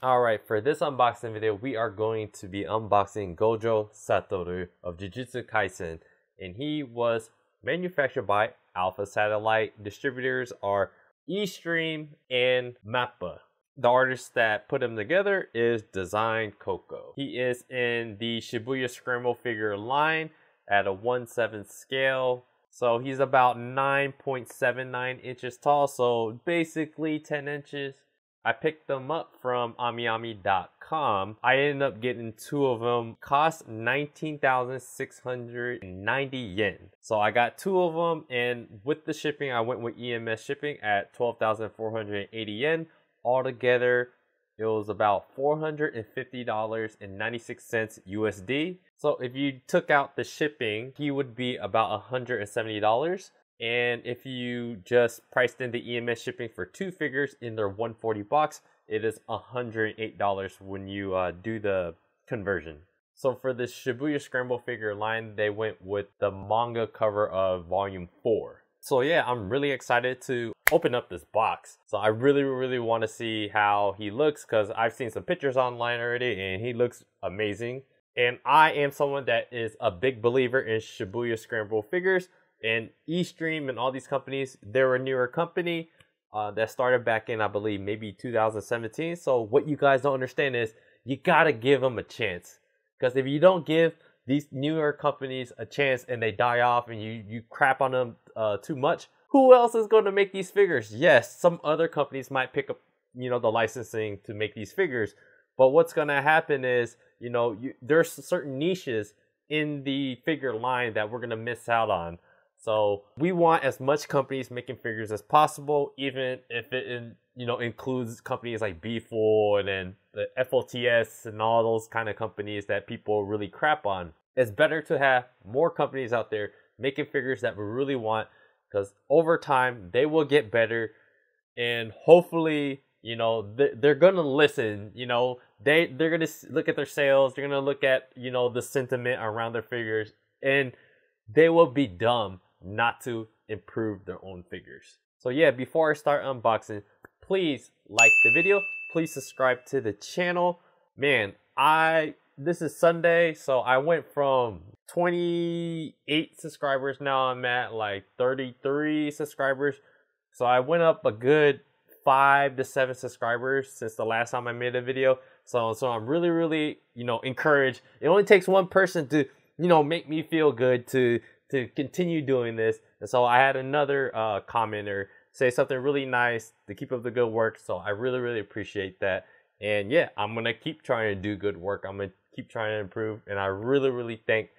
Alright, for this unboxing video, we are going to be unboxing Gojo Satoru of Jujutsu Kaisen. And he was manufactured by Alpha Satellite. Distributors are Eastream and Mappa. The artist that put him together is Design Coco. He is in the Shibuya Scramble figure line at a 1/7 scale. So he's about 9.79 inches tall, so basically 10 inches. I picked them up from AmiAmi.com. I ended up getting two of them. Cost 19,690 yen. So I got two of them, and with the shipping, I went with EMS shipping at 12,480 yen. Altogether, it was about $450.96 USD. So if you took out the shipping, he would be about $170. And if you just priced in the EMS shipping for two figures in their 140 box, it is $108 when you do the conversion. So for the Shibuya Scramble figure line, they went with the manga cover of volume 4. So yeah, I'm really excited to open up this box. So I really want to see how he looks, because I've seen some pictures online already and he looks amazing. And I am someone that is a big believer in Shibuya Scramble figures. And Eastream and all these companies, they're a newer company that started back in, I believe, maybe 2017. So what you guys don't understand is you gotta give them a chance. Because if you don't give these newer companies a chance and they die off and you crap on them too much, who else is going to make these figures? Yes, some other companies might pick up, the licensing to make these figures. But what's going to happen is, there's certain niches in the figure line that we're going to miss out on. So we want as much companies making figures as possible, even if it includes companies like B-Full and then the FOTS and all those kind of companies that people really crap on. It's better to have more companies out there making figures that we really want, because over time they will get better, and hopefully they're gonna listen. They're gonna look at their sales, they're gonna look at the sentiment around their figures, and they will be dumb not to improve their own figures. So yeah, before I start unboxing, please like the video, please subscribe to the channel. Man, this is Sunday, so I went from 28 subscribers, now I'm at like 33 subscribers. So I went up a good 5 to 7 subscribers since the last time I made a video. So I'm really encouraged. It only takes one person to make me feel good to continue doing this. And so I had another commenter say something really nice to keep up the good work. So I really appreciate that. And yeah, I'm going to keep trying to do good work. I'm going to keep trying to improve. And I really think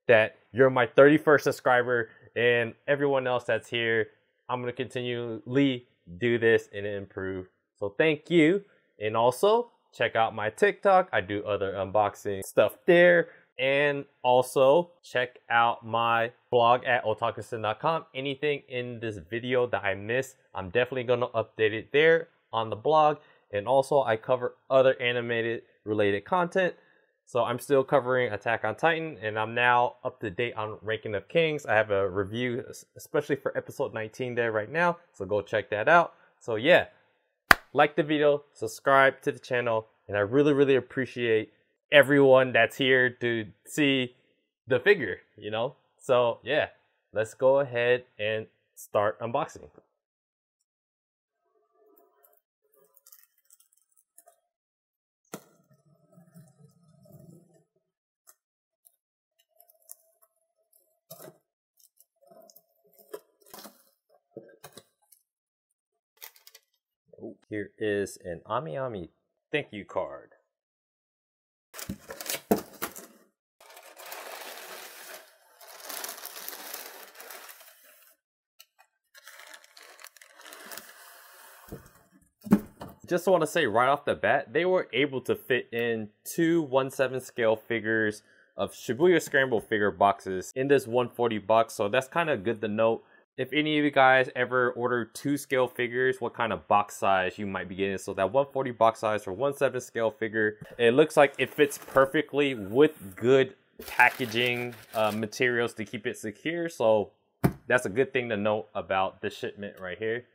that you're my 31st subscriber, and everyone else that's here, I'm going to continually do this and improve. So thank you. And also check out my TikTok. I do other unboxing stuff there. And also check out my blog at otakusen.com. Anything in this video that I missed, I'm definitely going to update it there on the blog. And also I cover other animated related content. So I'm still covering Attack on Titan, and I'm now up to date on Ranking of Kings. I have a review, especially for episode 19 there right now. So go check that out. So yeah, like the video, subscribe to the channel, and I really appreciate everyone that's here to see the figure, So yeah, let's go ahead and start unboxing. Here is an AmiAmi thank you card. Just want to say right off the bat, they were able to fit in two 1/7 scale figures of Shibuya Scramble figure boxes in this 140 box. So that's kind of good to note. If any of you guys ever order 2 scale figures, what kind of box size you might be getting. So that 140 box size for 1/7 scale figure, it looks like it fits perfectly with good packaging materials to keep it secure. So that's a good thing to note about this shipment right here.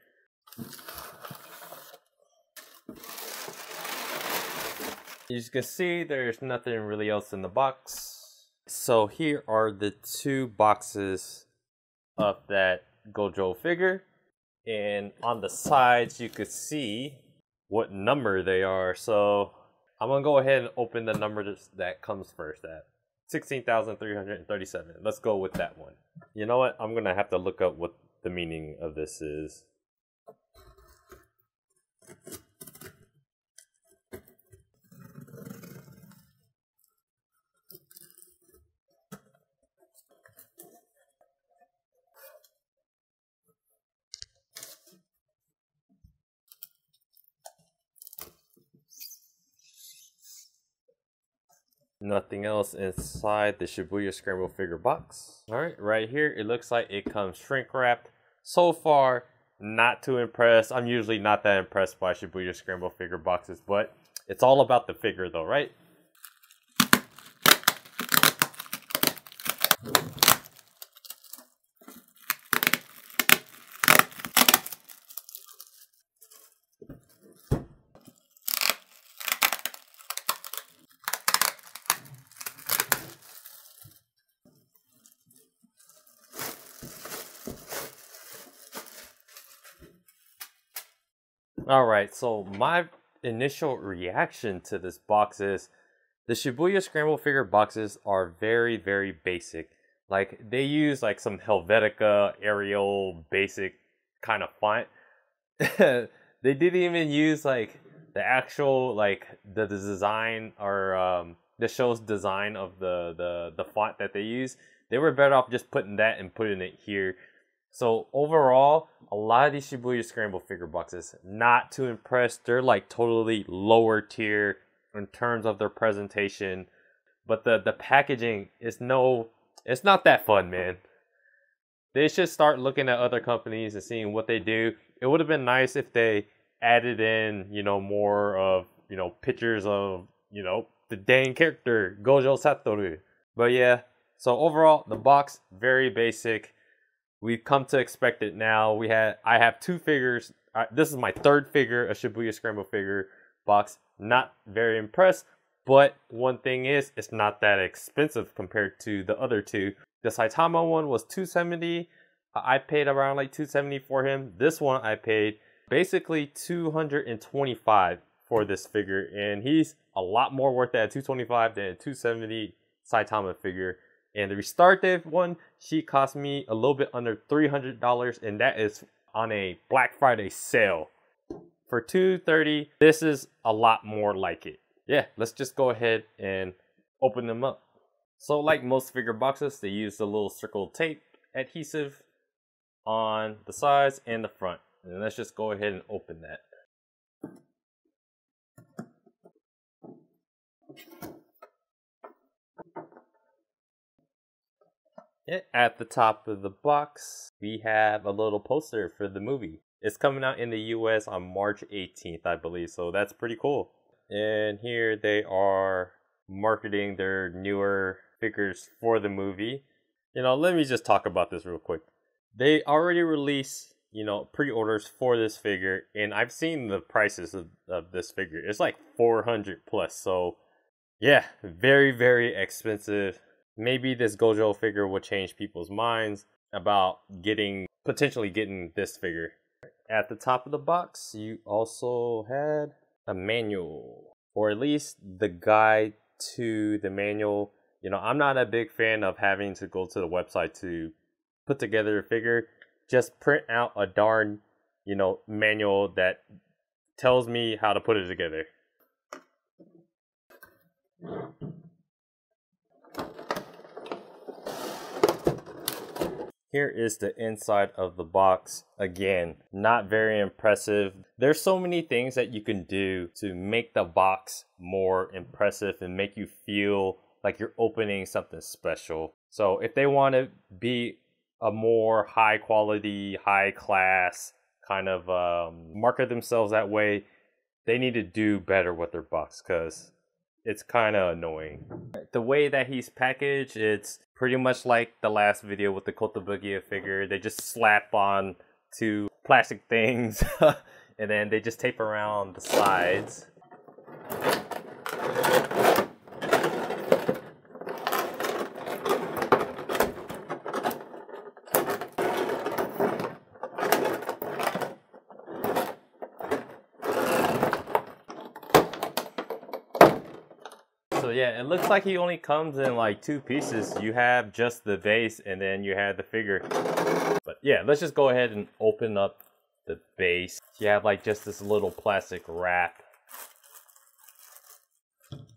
As you can see, there's nothing really else in the box. So here are the two boxes of that Gojo figure. And on the sides, you could see what number they are. So I'm gonna go ahead and open the number that comes first at 16,337. Let's go with that one. You know what? I'm gonna have to look up what the meaning of this is. Nothing else inside the Shibuya Scramble figure box. Alright, right here it looks like it comes shrink wrapped. So far, not too impressed. I'm usually not that impressed by Shibuya Scramble figure boxes, but it's all about the figure though, right? Alright, so my initial reaction to this box is the Shibuya Scramble figure boxes are very, very basic. Like, they use like some Helvetica Arial basic kind of font. They didn't even use like the actual like the design or the show's design of the font that they use. They were better off just putting that and putting it here. So overall, a lot of these Shibuya Scramble figure boxes, not too impressed. They're like totally lower tier in terms of their presentation. But the packaging is it's not that fun, man. They should start looking at other companies and seeing what they do. It would have been nice if they added in, more of, pictures of, the dang character, Gojo Satoru. But yeah, so overall, the box, very basic. We've come to expect it now. I have two figures. This is my third figure, a Shibuya Scramble figure box. Not very impressed, but one thing is, it's not that expensive compared to the other two. The Saitama one was $270. I paid around like $270 for him. This one I paid basically $225 for this figure, and he's a lot more worth it at $225 than a $270 Saitama figure. And the Restarte one, she cost me a little bit under $300, and that is on a Black Friday sale. For $230, this is a lot more like it. Yeah, let's just go ahead and open them up. So like most figure boxes, they use the little circle tape adhesive on the sides and the front. And let's just go ahead and open that. At the top of the box, we have a little poster for the movie. It's coming out in the US on March 18th, I believe, so that's pretty cool. And here they are marketing their newer figures for the movie. Let me just talk about this real quick. They already released, pre-orders for this figure, and I've seen the prices of this figure. It's like 400 plus, so yeah, very, very expensive. Maybe this Gojo figure will change people's minds about potentially getting this figure. At the top of the box, you also had a manual, or at least the guide to the manual. I'm not a big fan of having to go to the website to put together a figure. Just print out a darn, manual that tells me how to put it together. Here is the inside of the box. Again, not very impressive. There's so many things that you can do to make the box more impressive and make you feel like you're opening something special. So if they want to be a more high quality, high class kind of market themselves that way, they need to do better with their box, because it's kind of annoying. The way that he's packaged, it's pretty much like the last video with the Kotobukiya figure. They just slap on two plastic things and then they just tape around the sides. So yeah, it looks like he only comes in like 2 pieces. You have just the base and then you have the figure. But yeah, let's just go ahead and open up the base. You have like just this little plastic wrap.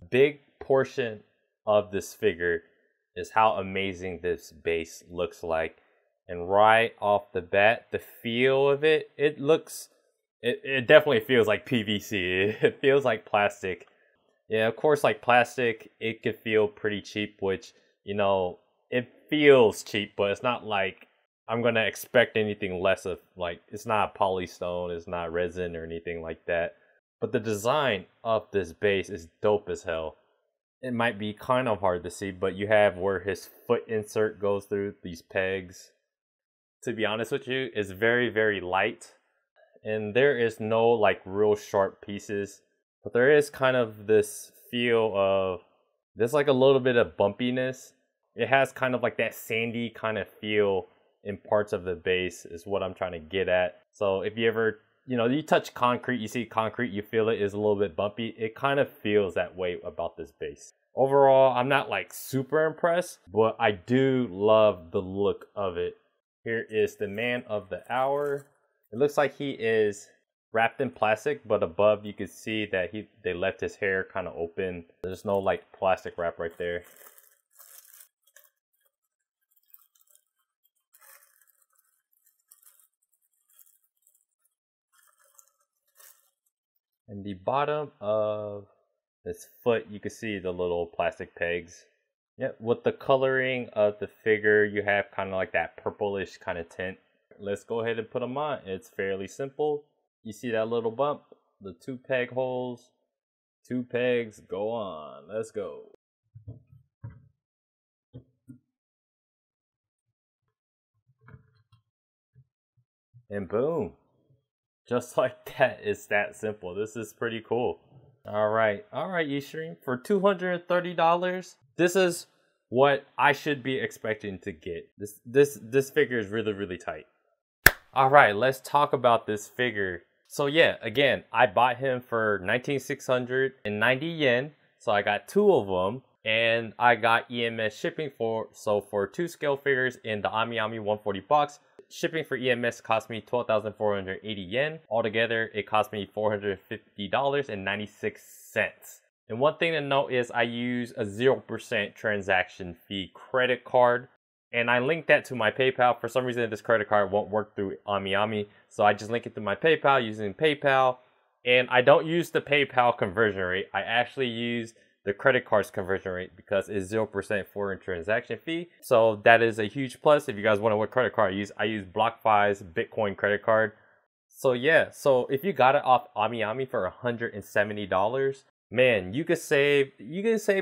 Big portion of this figure is how amazing this base looks like. And right off the bat, the feel of it, it definitely feels like PVC. It feels like plastic. Yeah, of course, like plastic, it could feel pretty cheap, which, you know, it feels cheap, but it's not like I'm gonna expect anything less of, like, it's not polystone, it's not resin or anything like that. But the design of this base is dope as hell. It might be kind of hard to see, but you have where his foot insert goes through these pegs. To be honest with you, it's very, very light. And there is no like real sharp pieces. But there is kind of this feel of, there's like a little bit of bumpiness. It has kind of like that sandy kind of feel in parts of the base is what I'm trying to get at. So if you ever, you know, you touch concrete, you see concrete, you feel it is a little bit bumpy. It kind of feels that way about this base. Overall, I'm not like super impressed, but I do love the look of it. Here is the man of the hour. It looks like he is wrapped in plastic, but above you can see that they left his hair kind of open. There's no like plastic wrap right there. And the bottom of this foot, you can see the little plastic pegs. Yeah, with the coloring of the figure, you have kind of like that purplish kind of tint. Let's go ahead and put them on. It's fairly simple. You see that little bump? The 2 peg holes. 2 pegs, go on. Let's go. And boom. Just like that, it's that simple. This is pretty cool. Alright, Ustream. For $230, this is what I should be expecting to get. This figure is really, really tight. Alright, let's talk about this figure. So yeah, again, I bought him for 19,690 yen. So I got 2 of them. And I got EMS shipping for 2 scale figures in the AmiAmi 140 box. Shipping for EMS cost me 12,480 yen. Altogether, it cost me $450.96. And one thing to note is I use a 0% transaction fee credit card. And I linked that to my PayPal. For some reason, this credit card won't work through AmiAmi. So I just link it to my PayPal using PayPal. And I don't use the PayPal conversion rate. I actually use the credit card's conversion rate because it's 0% foreign transaction fee. So that is a huge plus. If you guys wonder what credit card I use BlockFi's Bitcoin credit card. So yeah, so if you got it off AmiAmi for $170, man, you could save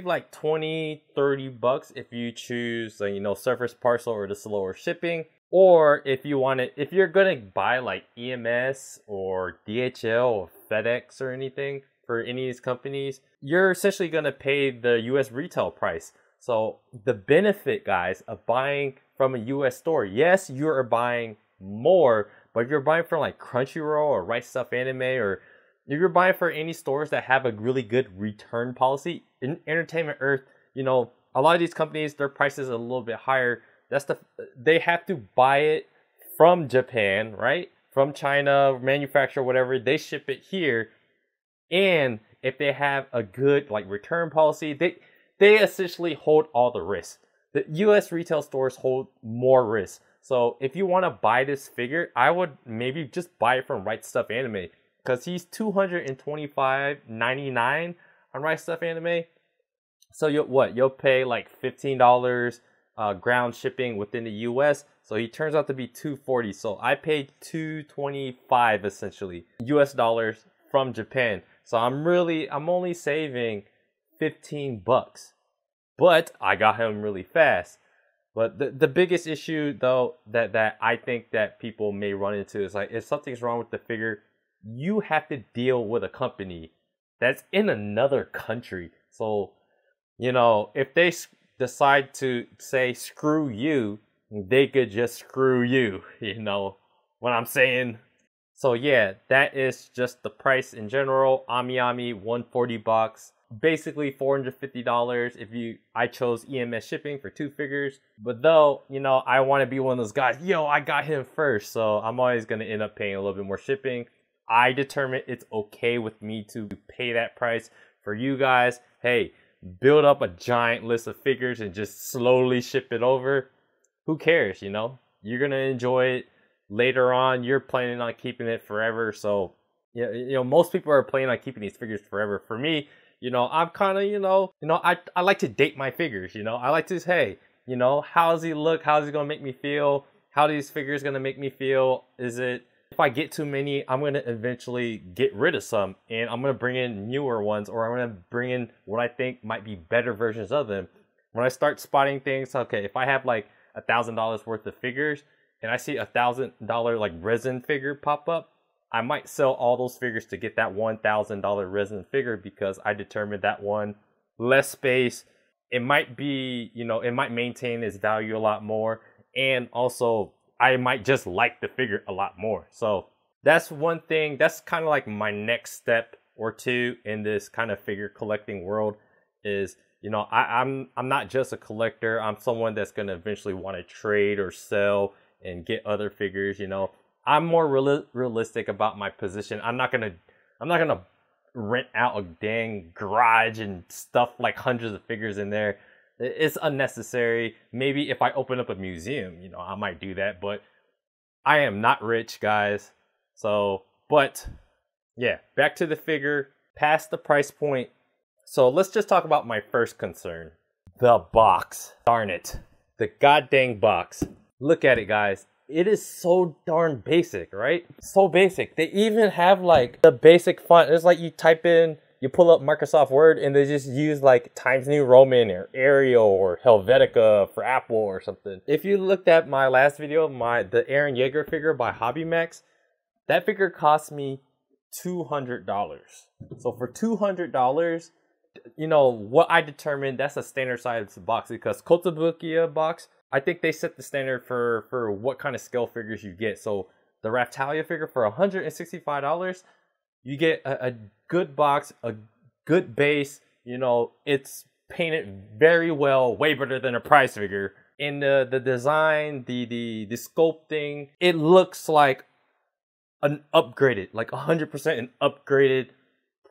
like 20-30 bucks if you choose, you know, Surface Parcel or the slower shipping. Or if you're gonna buy like EMS or DHL or FedEx or anything for any of these companies, you're essentially going to pay the US retail price. So the benefit, guys, of buying from a US store, yes, you're buying more, but if you're buying from like Crunchyroll or Right Stuff Anime, or if you're buying for any stores that have a really good return policy, in Entertainment Earth, you know, a lot of these companies, their prices are a little bit higher. They have to buy it from Japan, right? From China, manufacturer, whatever, they ship it here. And if they have a good like return policy, they essentially hold all the risks. The US retail stores hold more risks. So if you want to buy this figure, I would maybe just buy it from Right Stuff Anime, because he's $225.99 on Right Stuff Anime. So you'll pay like $15 ground shipping within the US. So he turns out to be $240. So I paid $225 essentially US dollars from Japan. So I'm only saving 15 bucks. But I got him really fast. But the biggest issue though that I think that people may run into is like, if something's wrong with the figure, you have to deal with a company that's in another country. So, you know, if they decide to say screw you, they could just screw you, you know what I'm saying? So yeah, that is just the price in general. AmiAmi 140 box. basically $450 if I chose EMS shipping for 2 figures. But though, you know, I want to be one of those guys, yo, I got him first, so I'm always going to end up paying a little bit more shipping. I determine it's okay with me to pay that price. For you guys, hey, build up a giant list of figures and just slowly ship it over. Who cares, you know? You're going to enjoy it later on. You're planning on keeping it forever. So, yeah, you know, most people are planning on keeping these figures forever. For me, you know, I'm kind of, I like to date my figures, you know? I like to say, hey, you know, how does he look? How is he going to make me feel? How are these figures going to make me feel? If I get too many, I'm going to eventually get rid of some, and I'm going to bring in newer ones, or I'm going to bring in what I think might be better versions of them. When I start spotting things, okay, if I have like $1,000 worth of figures and I see $1,000 like resin figure pop up, I might sell all those figures to get that $1,000 resin figure, because I determined that one, less space, it might be, you know, it might maintain its value a lot more, and also I might just like the figure a lot more. So that's one thing. That's kind of like my next step or two in this kind of figure collecting world is, you know, I'm not just a collector. I'm someone that's going to eventually want to trade or sell and get other figures. You know, I'm more realistic about my position. I'm not gonna rent out a dang garage and stuff like hundreds of figures in there. It's unnecessary. Maybe if I open up a museum, you know, I might do that, but I am not rich, guys. So, but yeah, back to the figure, past the price point. So let's just talk about my first concern. The box. Darn it. The goddamn box. Look at it, guys. It is so darn basic, right? So basic. They even have like the basic font. It's like you type in, you pull up Microsoft Word and they just use like Times New Roman or Arial or Helvetica for Apple or something. If you looked at my last video, the Eren Yeager figure by Hobby Max, that figure cost me $200. So for $200, you know, what I determined, that's a standard size box, because Kotobukiya box, I think they set the standard for what kind of scale figures you get. So the Raphtalia figure for $165, you get a good box, a good base, you know, it's painted very well, way better than a price figure. And the design, the sculpting, it looks like an upgraded, like 100% an upgraded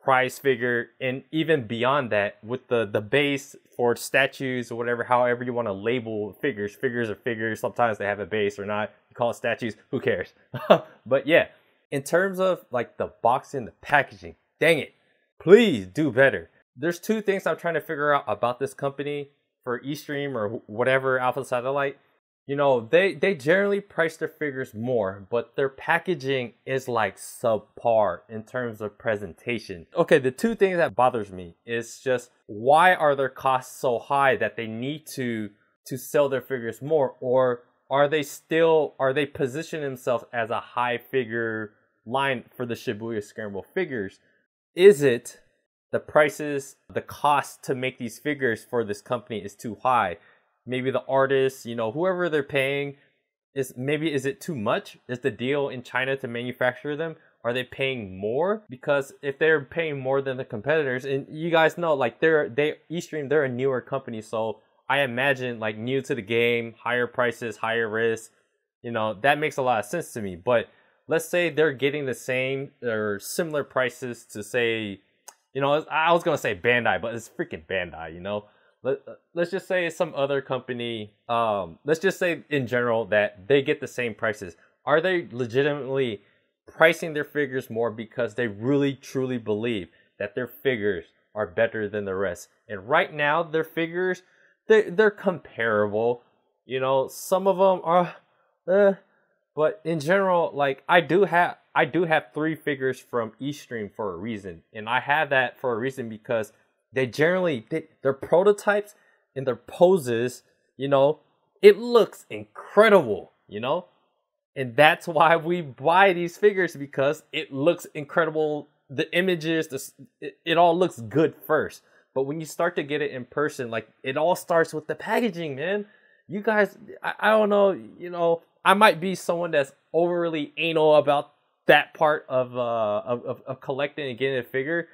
price figure. And even beyond that, with the base for statues or whatever, however you want to label figures are figures. Sometimes they have a base or not. You call it statues, who cares? But yeah, in terms of like the box and the packaging, dang it, please do better. There's two things I'm trying to figure out about this company for Eastream or whatever, Alpha Satellite. You know, they generally price their figures more, but their packaging is like subpar in terms of presentation. Okay, the two things that bothers me is just, why are their costs so high that they need to sell their figures more? Or are they positioning themselves as a high figure line for the Shibuya Scramble figures? Is it the prices, the cost to make these figures for this company is too high? Maybe the artists, you know, whoever they're paying, is it too much? Is the deal in China to manufacture them? Are they paying more? Because if they're paying more than the competitors, and you guys know, like Eastream, they're a newer company, so I imagine like new to the game, higher prices, higher risk, you know, that makes a lot of sense to me. But let's say they're getting the same or similar prices to, say, you know, I was gonna say Bandai, but it's freaking Bandai, you know. Let's just say some other company, let's just say in general that they get the same prices. Are they legitimately pricing their figures more because they really truly believe that their figures are better than the rest? And right now their figures, they're comparable. You know, some of them are, but in general, like I do have 3 figures from Eastream for a reason, and I have that for a reason because their prototypes and their poses, you know, it looks incredible, you know, and that's why we buy these figures, because it looks incredible. The images, it all looks good first, but when you start to get it in person, like, it all starts with the packaging, man. You guys, I don't know, you know, I might be someone that's overly anal about that part of collecting and getting a figure.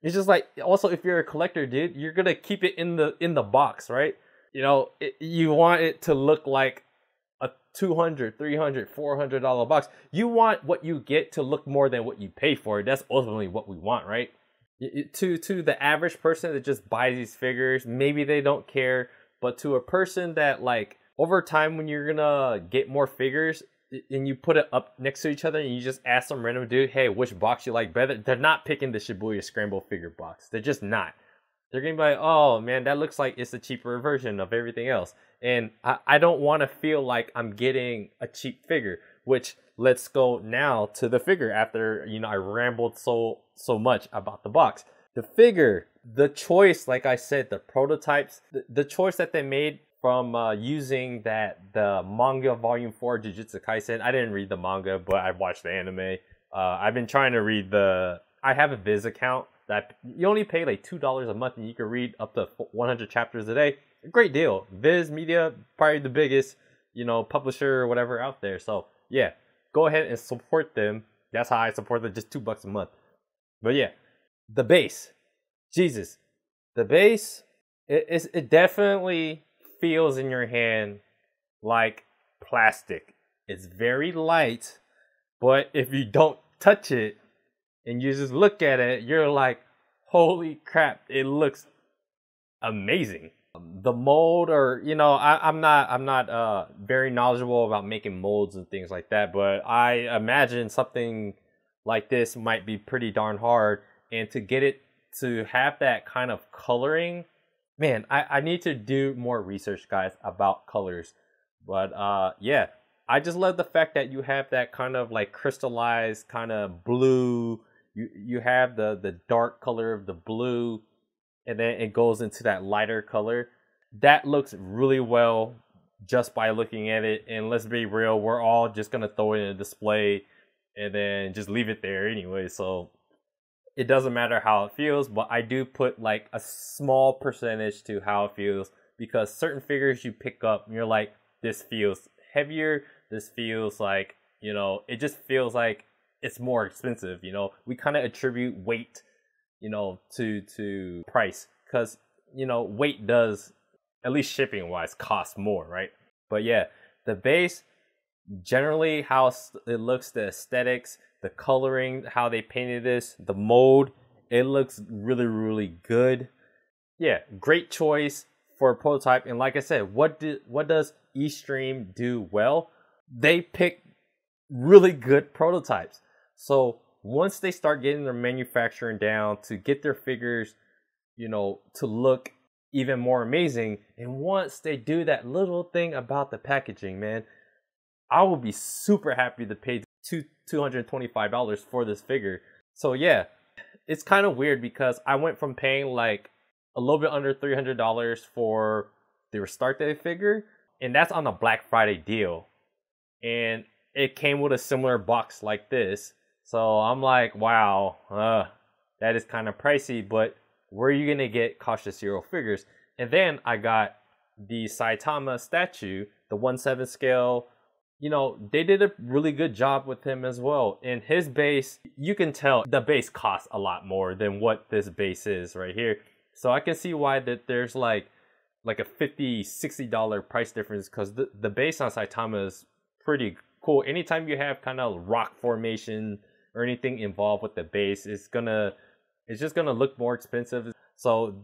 It's just like, also, if you're a collector, dude, you're gonna keep it in the box, right? You know, you want it to look like a $200, $300, $400 box. You want what you get to look more than what you pay for it. That's ultimately what we want, right? To the average person that just buys these figures, maybe they don't care, but to a person that, like, over time, when you're gonna get more figures and you put it up next to each other and you just ask some random dude, hey, which box you like better, they're not picking the Shibuya Scramble figure box. They're just not. They're gonna be like, oh man, that looks like it's a cheaper version of everything else. And I don't want to feel like I'm getting a cheap figure. Which, let's go now to the figure after, you know, I rambled so much about the box. The figure, the choice, like I said, the prototypes, the choice that they made from using the manga volume 4 Jujutsu Kaisen. I didn't read the manga, but I watched the anime. I've been trying to read I have a Viz account that you only pay like $2 a month and you can read up to 100 chapters a day. Great deal. Viz Media, probably the biggest, you know, publisher or whatever out there. So yeah, go ahead and support them. That's how I support them, just $2 a month. But yeah, the base, Jesus, the base, it definitely feels in your hand like plastic. It's very light, but if you don't touch it and you just look at it, you're like, holy crap, it looks amazing. The mold, or, you know, I'm not very knowledgeable about making molds and things like that, but I imagine something like this might be pretty darn hard. And to get it to have that kind of coloring, man, I need to do more research, guys, about colors. But yeah, I just love the fact that you have that kind of like crystallized kind of blue. You have the dark color of the blue, and then it goes into that lighter color. That looks really well just by looking at it. And let's be real, we're all just gonna throw it in a display and then just leave it there anyway. So it doesn't matter how it feels, but I do put like a small percentage to how it feels, because certain figures you pick up and you're like, this feels heavier, this feels like, you know, it just feels like it's more expensive. You know, we kind of attribute weight, you know, to price, because, you know, weight does, at least shipping wise, cost more, right? But yeah, the base, generally how it looks, the aesthetics, the coloring, how they painted this, the mold, it looks really, really good. Yeah, great choice for a prototype. And like I said, what does Eastream do well? They pick really good prototypes. So once they start getting their manufacturing down to get their figures, you know, to look even more amazing, and once they do that little thing about the packaging, man, I will be super happy to pay $225 for this figure. So yeah, it's kind of weird because I went from paying like a little bit under $300 for the Restart Day figure, and that's on a Black Friday deal, and it came with a similar box like this. So I'm like, wow, that is kind of pricey, but where are you gonna get Cautious Hero figures? And then I got the Saitama statue, the 1/7 scale. You know, they did a really good job with him as well. And his base, you can tell the base costs a lot more than what this base is right here. So I can see why that there's like a $50, $60 price difference, because the base on Saitama is pretty cool. Anytime you have kind of rock formation or anything involved with the base, it's just gonna look more expensive. So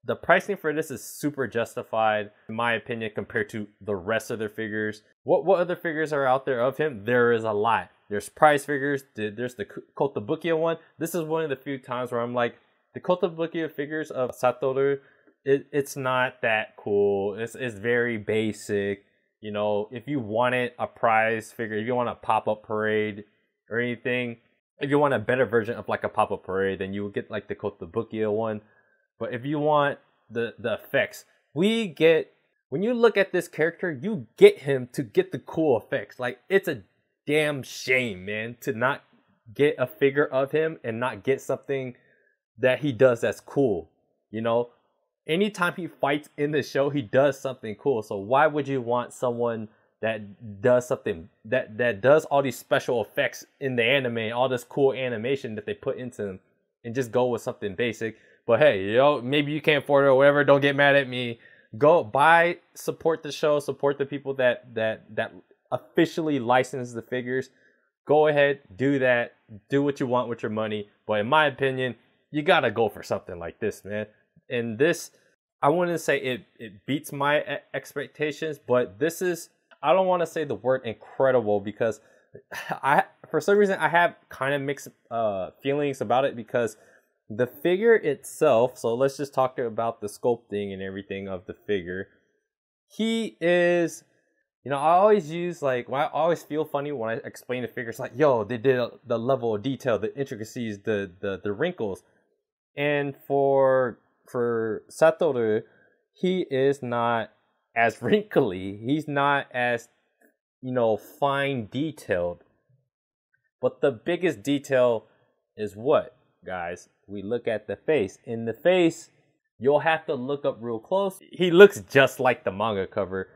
the pricing for this is super justified, in my opinion, compared to the rest of their figures. What other figures are out there of him? There is a lot. There's prize figures. There's the Kotobukiya one. This is one of the few times where I'm like, the Kotobukiya figures of Satoru, it's not that cool. It's very basic. You know, if you wanted a prize figure, if you want a pop-up parade or anything, if you want a better version of like a pop-up parade, then you would get like the Kotobukiya one. But if you want the effects, when you look at this character, you get him to get the cool effects. Like, it's a damn shame, man, to not get a figure of him and not get something that he does that's cool. You know, anytime he fights in the show, he does something cool. So why would you want someone that does something that does all these special effects in the anime, all this cool animation that they put into him, and just go with something basic. But hey, maybe you can't afford it or whatever. Don't get mad at me. Go buy, support the show, support the people that officially license the figures. Go ahead, do that. Do what you want with your money. But in my opinion, you gotta go for something like this, man. And this, I wouldn't say it beats my expectations, but this is, I don't want to say the word incredible, because for some reason I have kind of mixed feelings about it, because the figure itself, so let's just talk about the sculpting and everything of the figure. He is, I always use I always feel funny when I explain the figures, like, yo, they did the level of detail, the intricacies, the wrinkles. And for Satoru, he is not as wrinkly. He's not as, fine detailed. But the biggest detail is what, guys? We look at the face. In the face, you'll have to look up real close. He looks just like the manga cover.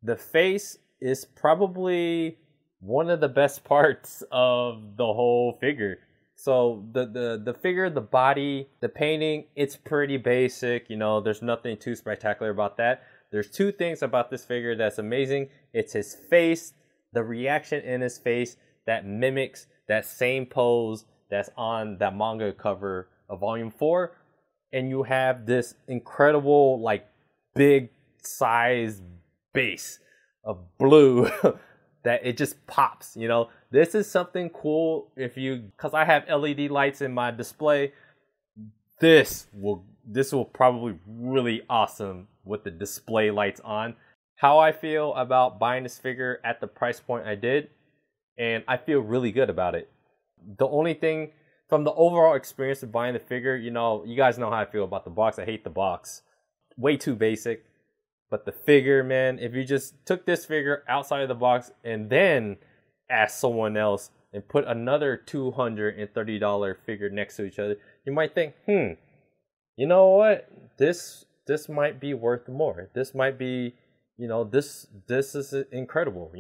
The face is probably one of the best parts of the whole figure. So the figure, the body, the painting, it's pretty basic. There's nothing too spectacular about that. There's two things about this figure that's amazing. It's his face, the reaction in his face that mimics that same pose that's on that manga cover of Volume 4. And you have this incredible, big size base of blue that it just pops. This is something cool because I have LED lights in my display. This will probably really awesome with the display lights on. How I feel about buying this figure at the price point I did, and I feel really good about it. The only thing from the overall experience of buying the figure, you guys know how I feel about the box. I hate the box. Way too basic. But the figure, man, if you just took this figure outside of the box and then asked someone else and put another $230 figure next to each other, you might think, you know what? This might be worth more. This might be, this is incredible,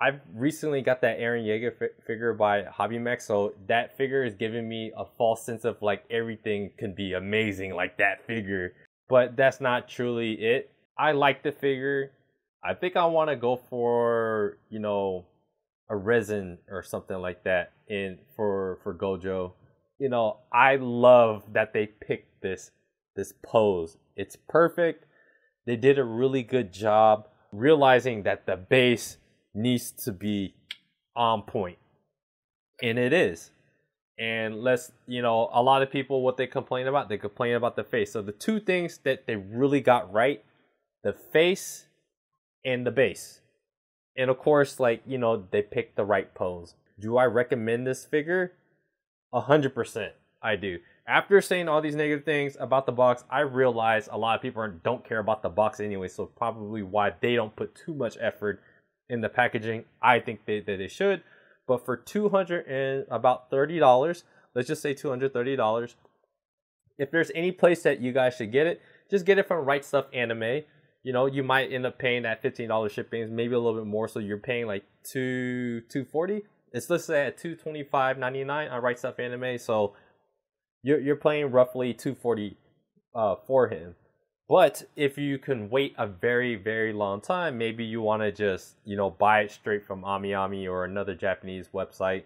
I've recently got that Eren Yeager figure by HobbyMax, so that figure is giving me a false sense of everything can be amazing like that figure. But that's not truly it. I like the figure. I think I want to go for, a resin or something like that for Gojo. I love that they picked this pose. It's perfect. They did a really good job realizing that the base needs to be on point, and it is. And a lot of people, what they complain about the face. So the two things that they really got right, the face and the base. And of course, they picked the right pose. Do I recommend this figure? 100% I do. After saying all these negative things about the box, I realize a lot of people don't care about the box anyway, so probably why they don't put too much effort in the packaging. I think that they should. But for $230, let's just say $230, if there's any place that you guys should get it, just get it from Right Stuf Anime. You might end up paying that $15 shipping, maybe a little bit more, so you're paying $240. It's listed at $225.99 on Right Stuf Anime, so you're paying roughly $240 for him. But if you can wait a very, very long time, maybe you want to just, buy it straight from AmiAmi or another Japanese website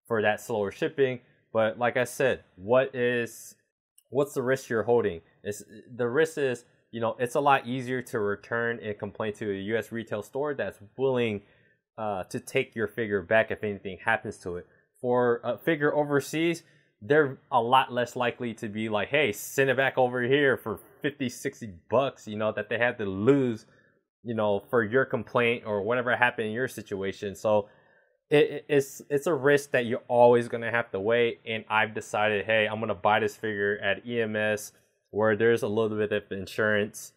for that slower shipping. But like I said, what's the risk you're holding? The risk is, it's a lot easier to return and complain to a U.S. retail store that's willing to take your figure back if anything happens to it. For a figure overseas, they're a lot less likely to be like, hey, send it back over here for $50-$60, that they had to lose, for your complaint or whatever happened in your situation. So it's a risk that you're always going to have to weigh. And I've decided, hey, I'm going to buy this figure at EMS where there's a little bit of insurance,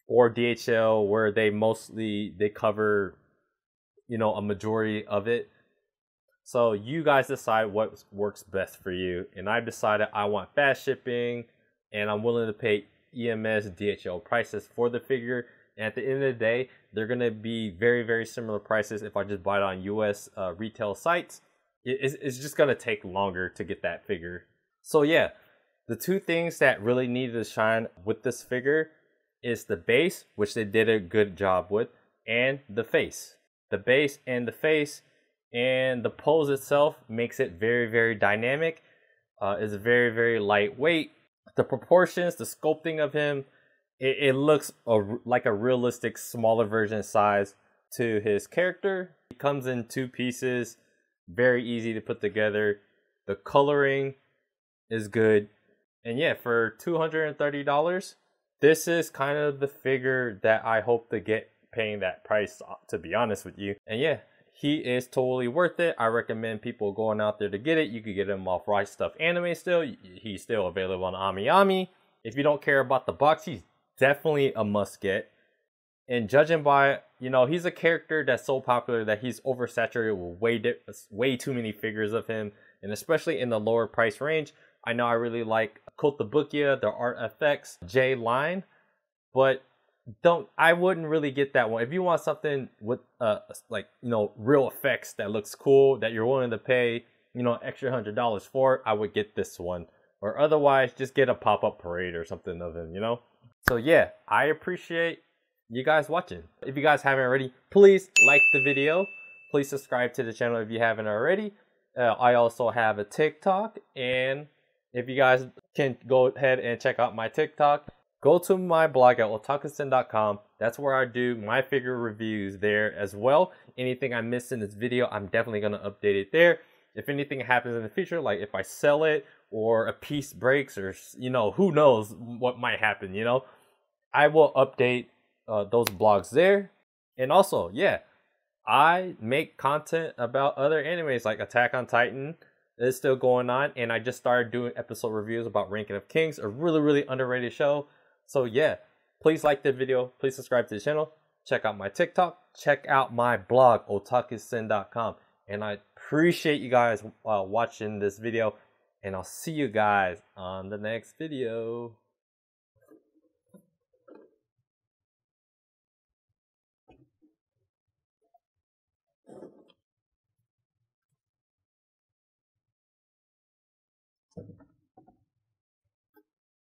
or DHL where they cover, a majority of it. So you guys decide what works best for you. And I've decided I want fast shipping, and I'm willing to pay EMS DHL prices for the figure. And at the end of the day, they're going to be very, very similar prices if I just buy it on US retail sites. It's just going to take longer to get that figure. So yeah, the two things that really needed to shine with this figure is the base, which they did a good job with, and the face. The base and the face and the pose itself makes it very, very dynamic. It's very, very lightweight. The proportions, the sculpting of him, it looks like a realistic smaller version size to his character. He comes in two pieces, very easy to put together. The coloring is good. And yeah, for $230, this is kind of the figure that I hope to get paying that price, to be honest with you. And yeah, he is totally worth it. I recommend people going out there to get it. You could get him off Right Stuff Anime still. He's still available on AmiAmi. If you don't care about the box, he's definitely a must get. And judging by, you know, he's a character that's so popular that he's oversaturated with way too many figures of him. And especially in the lower price range, I know I really like Kotobukiya, the Art FX J line, but I wouldn't really get that one. If you want something with like, you know, real effects that looks cool, that you're willing to pay, you know, extra $100 for, I would get this one. Or otherwise, just get a pop-up parade or something of him, you know? So yeah, I appreciate you guys watching. If you guys haven't already, please like the video. Please subscribe to the channel if you haven't already. I also have a TikTok, and if you guys can go ahead and check out my TikTok, go to my blog at otakusen.com. That's where I do my figure reviews there as well. Anything I missed in this video, I'm definitely going to update it there. If anything happens in the future, like if I sell it or a piece breaks, or, you know, who knows what might happen, you know, I will update those blogs there. And also, yeah, I make content about other animes like Attack on Titan is still going on, and I just started doing episode reviews about Ranking of Kings, a really, really underrated show. So yeah, please like the video, please subscribe to the channel, check out my TikTok, check out my blog, otakusen.com. And I appreciate you guys watching this video, and I'll see you guys on the next video.